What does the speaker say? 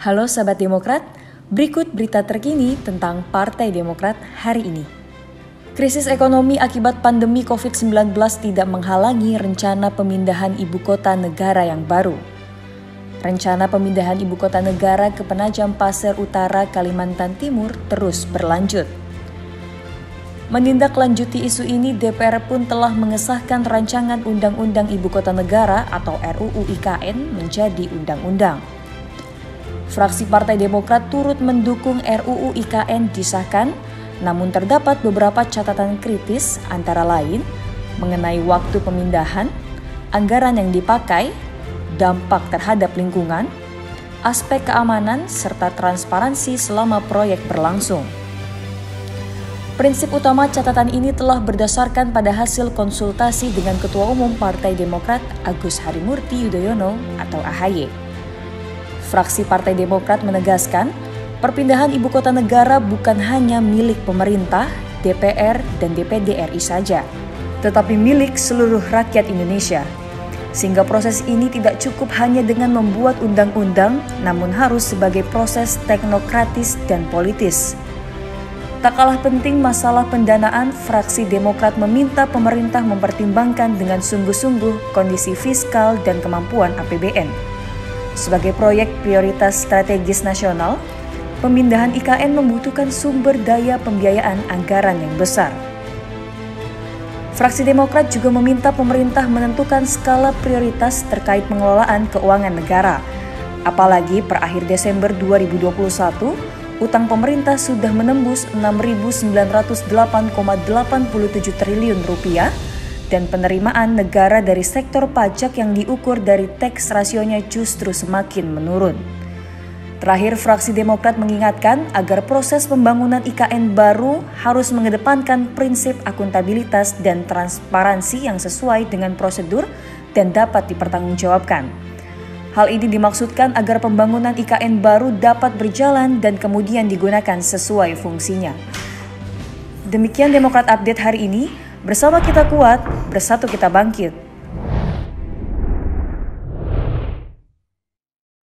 Halo sahabat Demokrat, berikut berita terkini tentang Partai Demokrat hari ini. Krisis ekonomi akibat pandemi COVID-19 tidak menghalangi rencana pemindahan ibu kota negara yang baru. Rencana pemindahan ibu kota negara ke Penajam Pasir Utara, Kalimantan Timur terus berlanjut. Menindaklanjuti isu ini, DPR pun telah mengesahkan rancangan Undang-Undang Ibu Kota Negara atau RUU IKN menjadi undang-undang. Fraksi Partai Demokrat turut mendukung RUU IKN disahkan, namun terdapat beberapa catatan kritis antara lain mengenai waktu pemindahan, anggaran yang dipakai, dampak terhadap lingkungan, aspek keamanan, serta transparansi selama proyek berlangsung. Prinsip utama catatan ini telah berdasarkan pada hasil konsultasi dengan Ketua Umum Partai Demokrat Agus Harimurti Yudhoyono atau AHY. Fraksi Partai Demokrat menegaskan, perpindahan ibu kota negara bukan hanya milik pemerintah, DPR, dan DPD RI saja, tetapi milik seluruh rakyat Indonesia. Sehingga proses ini tidak cukup hanya dengan membuat undang-undang, namun harus sebagai proses teknokratis dan politis. Tak kalah penting masalah pendanaan, fraksi Demokrat meminta pemerintah mempertimbangkan dengan sungguh-sungguh kondisi fiskal dan kemampuan APBN. Sebagai proyek prioritas strategis nasional, pemindahan IKN membutuhkan sumber daya pembiayaan anggaran yang besar. Fraksi Demokrat juga meminta pemerintah menentukan skala prioritas terkait pengelolaan keuangan negara. Apalagi per akhir Desember 2021, utang pemerintah sudah menembus 6.908,87 triliun rupiah, dan penerimaan negara dari sektor pajak yang diukur dari tax rasionya justru semakin menurun. Terakhir, fraksi Demokrat mengingatkan agar proses pembangunan IKN baru harus mengedepankan prinsip akuntabilitas dan transparansi yang sesuai dengan prosedur dan dapat dipertanggungjawabkan. Hal ini dimaksudkan agar pembangunan IKN baru dapat berjalan dan kemudian digunakan sesuai fungsinya. Demikian Demokrat Update hari ini. Bersama kita kuat, bersatu kita bangkit.